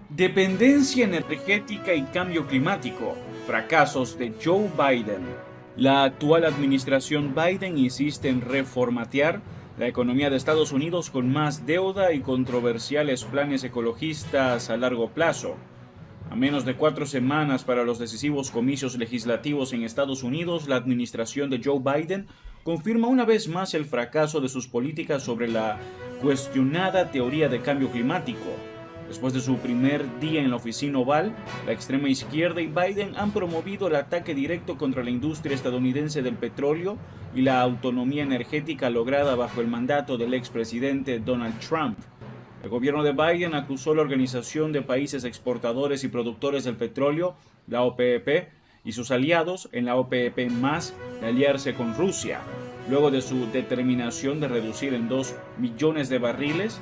Dependencia energética y cambio climático. Fracasos de Joe Biden. La actual administración Biden insiste en reformatear la economía de Estados Unidos con más deuda y controversiales planes ecologistas a largo plazo. A menos de 4 semanas para los decisivos comicios legislativos en Estados Unidos, la administración de Joe Biden confirma una vez más el fracaso de sus políticas sobre la cuestionada teoría de cambio climático. Después de su primer día en la oficina oval, la extrema izquierda y Biden han promovido el ataque directo contra la industria estadounidense del petróleo y la autonomía energética lograda bajo el mandato del expresidente Donald Trump. El gobierno de Biden acusó a la Organización de Países Exportadores y Productores del Petróleo, la OPEP, y sus aliados en la OPEP+, de aliarse con Rusia, luego de su determinación de reducir en 2 millones de barriles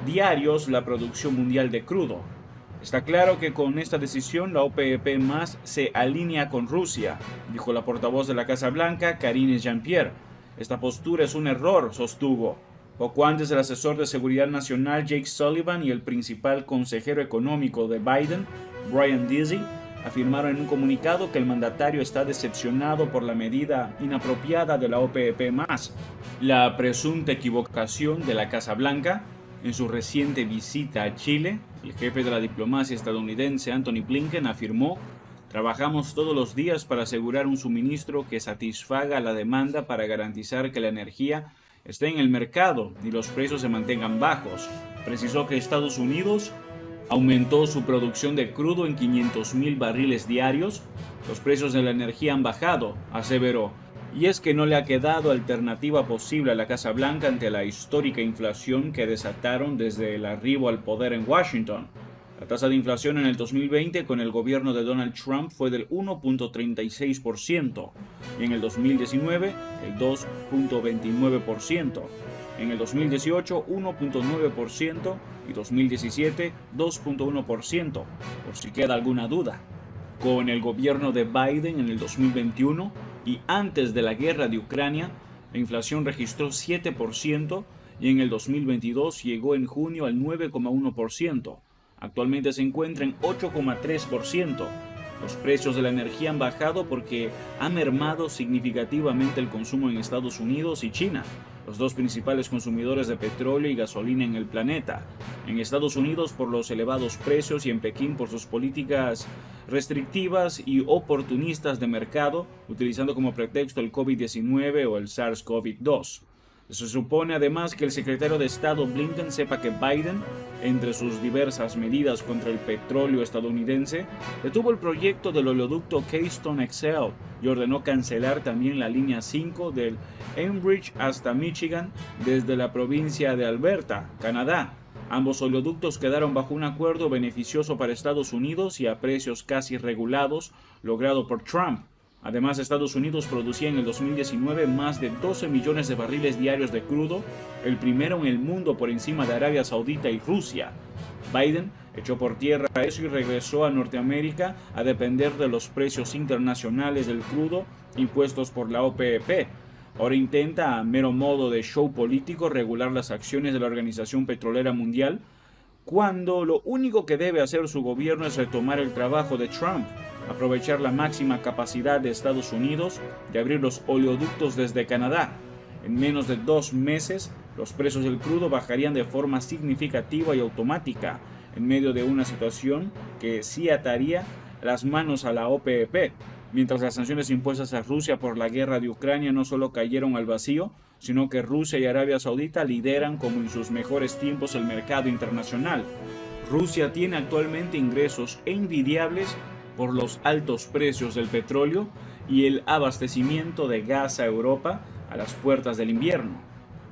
diarios la producción mundial de crudo. Está claro que con esta decisión la OPEP+ se alinea con Rusia, dijo la portavoz de la Casa Blanca, Karine Jean-Pierre. Esta postura es un error, sostuvo. Poco antes, el asesor de seguridad nacional Jake Sullivan y el principal consejero económico de Biden, Brian Deasy, afirmaron en un comunicado que el mandatario está decepcionado por la medida inapropiada de la OPEP+. La presunta equivocación de la Casa Blanca. En su reciente visita a Chile, el jefe de la diplomacia estadounidense Antony Blinken afirmó: "Trabajamos todos los días para asegurar un suministro que satisfaga la demanda para garantizar que la energía esté en el mercado y los precios se mantengan bajos". Precisó que Estados Unidos aumentó su producción de crudo en 500,000 barriles diarios. Los precios de la energía han bajado, aseveró. Y es que no le ha quedado alternativa posible a la Casa Blanca ante la histórica inflación que desataron desde el arribo al poder en Washington. La tasa de inflación en el 2020 con el gobierno de Donald Trump fue del 1.36% y en el 2019 el 2.29%. En el 2018 1.9% y 2017 2.1%, por si queda alguna duda. Con el gobierno de Biden en el 2021 y antes de la guerra de Ucrania, la inflación registró 7% y en el 2022 llegó en junio al 9,1%. Actualmente se encuentra en 8,3%. Los precios de la energía han bajado porque ha mermado significativamente el consumo en Estados Unidos y China, los dos principales consumidores de petróleo y gasolina en el planeta. En Estados Unidos por los elevados precios y en Pekín por sus políticas restrictivas y oportunistas de mercado, utilizando como pretexto el COVID-19 o el SARS-CoV-2. Se supone además que el secretario de Estado Blinken sepa que Biden, entre sus diversas medidas contra el petróleo estadounidense, detuvo el proyecto del oleoducto Keystone XL y ordenó cancelar también la línea 5 del Enbridge hasta Michigan desde la provincia de Alberta, Canadá. Ambos oleoductos quedaron bajo un acuerdo beneficioso para Estados Unidos y a precios casi regulados logrado por Trump. Además, Estados Unidos producía en el 2019 más de 12 millones de barriles diarios de crudo, el primero en el mundo por encima de Arabia Saudita y Rusia. Biden echó por tierra eso y regresó a Norteamérica a depender de los precios internacionales del crudo impuestos por la OPEP. Ahora intenta, a mero modo de show político, regular las acciones de la Organización Petrolera Mundial, cuando lo único que debe hacer su gobierno es retomar el trabajo de Trump, aprovechar la máxima capacidad de Estados Unidos de abrir los oleoductos desde Canadá. En menos de 2 meses, los precios del crudo bajarían de forma significativa y automática, en medio de una situación que sí ataría las manos a la OPEP, mientras las sanciones impuestas a Rusia por la guerra de Ucrania no solo cayeron al vacío, sino que Rusia y Arabia Saudita lideran como en sus mejores tiempos el mercado internacional. Rusia tiene actualmente ingresos envidiables por los altos precios del petróleo y el abastecimiento de gas a Europa a las puertas del invierno.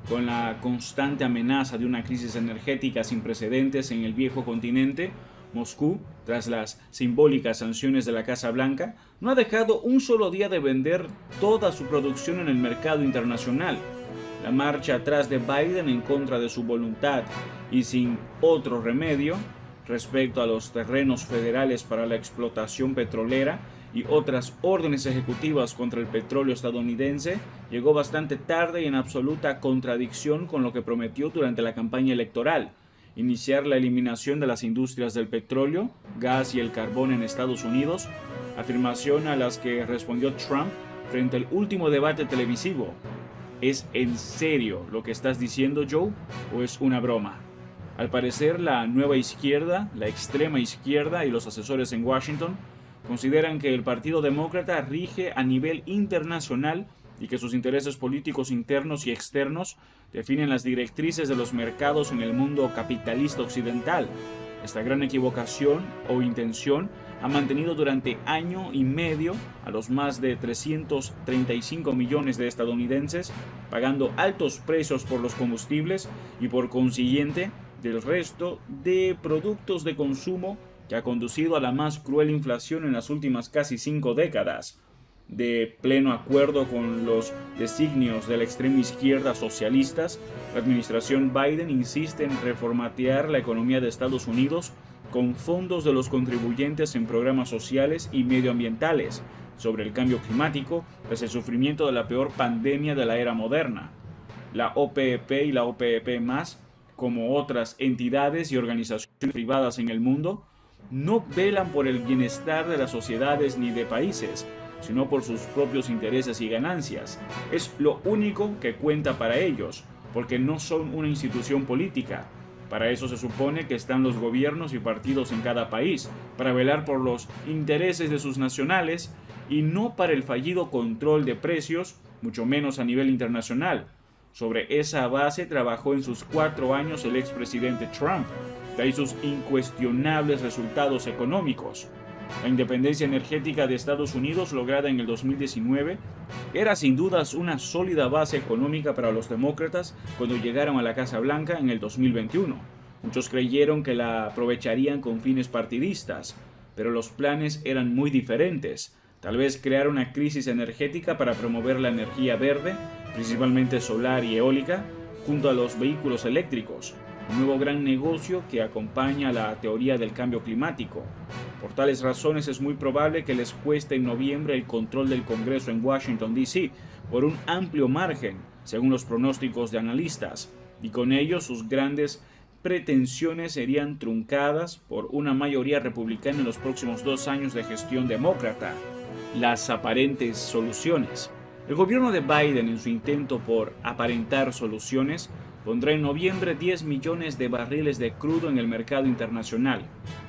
Con la constante amenaza de una crisis energética sin precedentes en el viejo continente, Moscú, tras las simbólicas sanciones de la Casa Blanca, no ha dejado un solo día de vender toda su producción en el mercado internacional. La marcha atrás de Biden en contra de su voluntad y sin otro remedio respecto a los terrenos federales para la explotación petrolera y otras órdenes ejecutivas contra el petróleo estadounidense llegó bastante tarde y en absoluta contradicción con lo que prometió durante la campaña electoral. iniciar la eliminación de las industrias del petróleo, gas y el carbón en Estados Unidos, afirmación a las que respondió Trump frente al último debate televisivo. ¿Es en serio lo que estás diciendo, Joe, o es una broma? Al parecer, la nueva izquierda, la extrema izquierda y los asesores en Washington consideran que el Partido Demócrata rige a nivel internacional y que sus intereses políticos internos y externos definen las directrices de los mercados en el mundo capitalista occidental. Esta gran equivocación o intención ha mantenido durante año y medio a los más de 335 millones de estadounidenses pagando altos precios por los combustibles y por consiguiente del resto de productos de consumo, que ha conducido a la más cruel inflación en las últimas casi 5 décadas. De pleno acuerdo con los designios de la extrema izquierda socialistas, la administración Biden insiste en reformatear la economía de Estados Unidos con fondos de los contribuyentes en programas sociales y medioambientales sobre el cambio climático tras el sufrimiento de la peor pandemia de la era moderna. La OPEP y la OPEP+, como otras entidades y organizaciones privadas en el mundo, no velan por el bienestar de las sociedades ni de países, sino por sus propios intereses y ganancias. Es lo único que cuenta para ellos, porque no son una institución política. Para eso se supone que están los gobiernos y partidos en cada país, para velar por los intereses de sus nacionales y no para el fallido control de precios, mucho menos a nivel internacional. Sobre esa base trabajó en sus 4 años el expresidente Trump, de ahí sus incuestionables resultados económicos. La independencia energética de Estados Unidos, lograda en el 2019, era sin dudas una sólida base económica para los demócratas cuando llegaron a la Casa Blanca en el 2021. Muchos creyeron que la aprovecharían con fines partidistas, pero los planes eran muy diferentes. Tal vez crear una crisis energética para promover la energía verde, principalmente solar y eólica, junto a los vehículos eléctricos, un nuevo gran negocio que acompaña la teoría del cambio climático. Por tales razones es muy probable que les cueste en noviembre el control del Congreso en Washington, D.C., por un amplio margen, según los pronósticos de analistas, y con ello sus grandes pretensiones serían truncadas por una mayoría republicana en los próximos 2 años de gestión demócrata. Las aparentes soluciones. El gobierno de Biden, en su intento por aparentar soluciones, pondrá en noviembre 10 millones de barriles de crudo en el mercado internacional.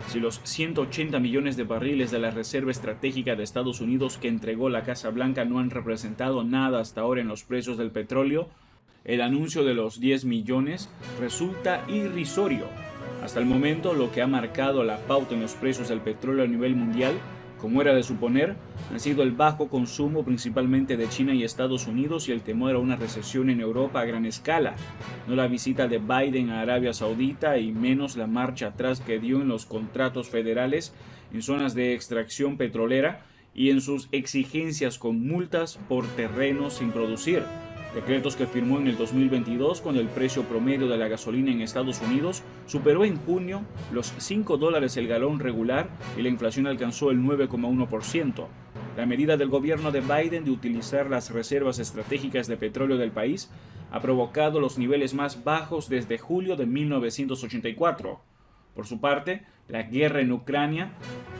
Si los 180 millones de barriles de la Reserva Estratégica de Estados Unidos que entregó la Casa Blanca no han representado nada hasta ahora en los precios del petróleo, el anuncio de los 10 millones resulta irrisorio. Hasta el momento, lo que ha marcado la pauta en los precios del petróleo a nivel mundial, como era de suponer, ha sido el bajo consumo principalmente de China y Estados Unidos y el temor a una recesión en Europa a gran escala, no la visita de Biden a Arabia Saudita y menos la marcha atrás que dio en los contratos federales en zonas de extracción petrolera y en sus exigencias con multas por terrenos sin producir. Decretos que firmó en el 2022 cuando el precio promedio de la gasolina en Estados Unidos superó en junio los $5 el galón regular y la inflación alcanzó el 9,1%. La medida del gobierno de Biden de utilizar las reservas estratégicas de petróleo del país ha provocado los niveles más bajos desde julio de 1984. Por su parte, la guerra en Ucrania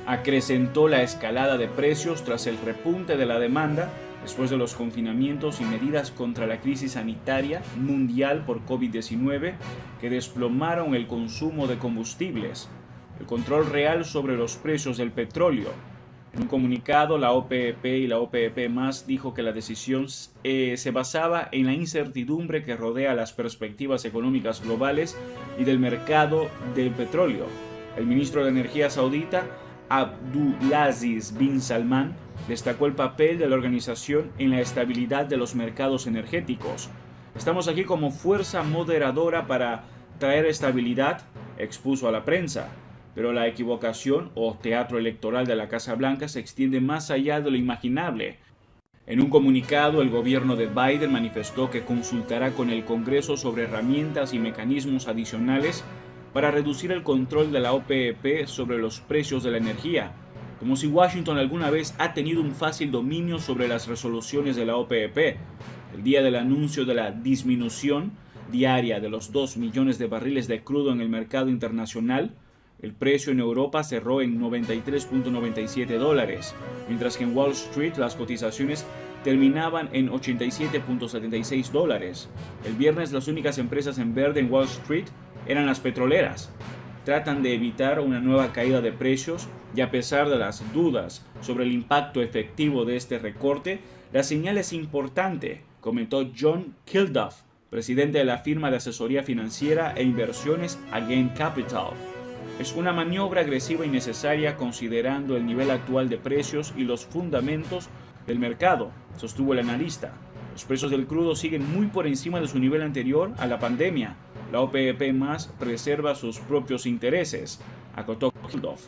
acrecentó la escalada de precios tras el repunte de la demanda después de los confinamientos y medidas contra la crisis sanitaria mundial por COVID-19 que desplomaron el consumo de combustibles. El control real sobre los precios del petróleo. En un comunicado, la OPEP y la OPEP+ dijo que la decisión se basaba en la incertidumbre que rodea las perspectivas económicas globales y del mercado del petróleo. El ministro de Energía saudita, Abdulaziz bin Salman, destacó el papel de la organización en la estabilidad de los mercados energéticos. Estamos aquí como fuerza moderadora para traer estabilidad, expuso a la prensa. Pero la equivocación o teatro electoral de la Casa Blanca se extiende más allá de lo imaginable. En un comunicado, el gobierno de Biden manifestó que consultará con el Congreso sobre herramientas y mecanismos adicionales para reducir el control de la OPEP sobre los precios de la energía, como si Washington alguna vez ha tenido un fácil dominio sobre las resoluciones de la OPEP. El día del anuncio de la disminución diaria de los 2 millones de barriles de crudo en el mercado internacional, el precio en Europa cerró en $93.97, mientras que en Wall Street las cotizaciones terminaban en $87.76. El viernes las únicas empresas en verde en Wall Street eran las petroleras. Tratan de evitar una nueva caída de precios y a pesar de las dudas sobre el impacto efectivo de este recorte, la señal es importante, comentó John Kilduff, presidente de la firma de asesoría financiera e inversiones Again Capital. Es una maniobra agresiva y necesaria considerando el nivel actual de precios y los fundamentos del mercado, sostuvo el analista. Los precios del crudo siguen muy por encima de su nivel anterior a la pandemia. La OPEP+ preserva sus propios intereses, acotó Kilduff.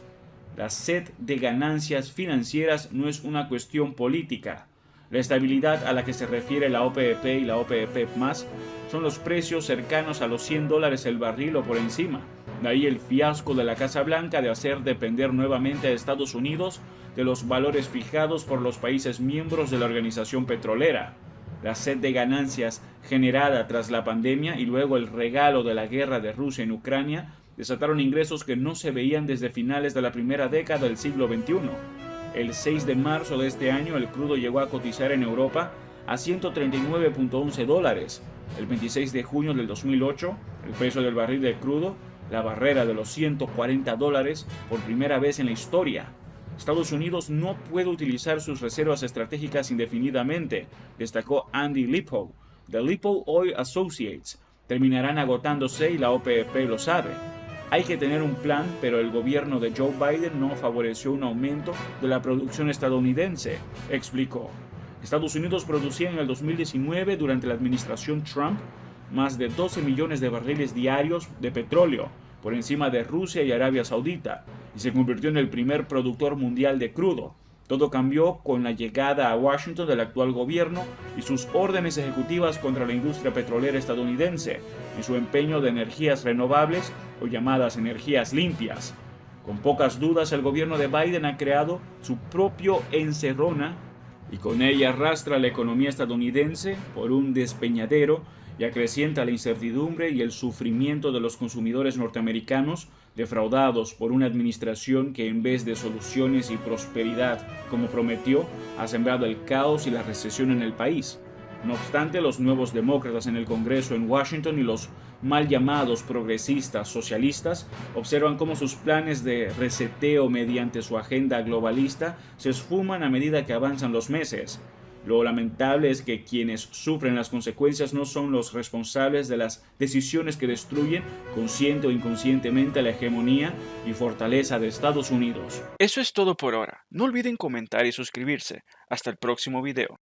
La sed de ganancias financieras no es una cuestión política. La estabilidad a la que se refiere la OPEP y la OPEP+ son los precios cercanos a los $100 el barril o por encima. De ahí el fiasco de la Casa Blanca de hacer depender nuevamente a Estados Unidos de los valores fijados por los países miembros de la organización petrolera. La sed de ganancias generada tras la pandemia y luego el regalo de la guerra de Rusia en Ucrania desataron ingresos que no se veían desde finales de la primera década del siglo XXI. El 6 de marzo de este año el crudo llegó a cotizar en Europa a $139.11. El 26 de junio del 2008, el precio del barril de crudo, la barrera de los $140 por primera vez en la historia. Estados Unidos no puede utilizar sus reservas estratégicas indefinidamente, destacó Andy Lippow, de Lippow Oil Associates. Terminarán agotándose y la OPEP lo sabe. Hay que tener un plan, pero el gobierno de Joe Biden no favoreció un aumento de la producción estadounidense, explicó. Estados Unidos producía en el 2019, durante la administración Trump, más de 12 millones de barriles diarios de petróleo, por encima de Rusia y Arabia Saudita, y se convirtió en el primer productor mundial de crudo. Todo cambió con la llegada a Washington del actual gobierno y sus órdenes ejecutivas contra la industria petrolera estadounidense en su empeño de energías renovables o llamadas energías limpias. Con pocas dudas, el gobierno de Biden ha creado su propio encerrona y con ella arrastra la economía estadounidense por un despeñadero y acrecienta la incertidumbre y el sufrimiento de los consumidores norteamericanos defraudados por una administración que en vez de soluciones y prosperidad, como prometió, ha sembrado el caos y la recesión en el país. No obstante, los nuevos demócratas en el Congreso en Washington y los mal llamados progresistas socialistas observan cómo sus planes de reseteo mediante su agenda globalista se esfuman a medida que avanzan los meses. Lo lamentable es que quienes sufren las consecuencias no son los responsables de las decisiones que destruyen, consciente o inconscientemente, la hegemonía y fortaleza de Estados Unidos. Eso es todo por ahora. No olviden comentar y suscribirse. Hasta el próximo video.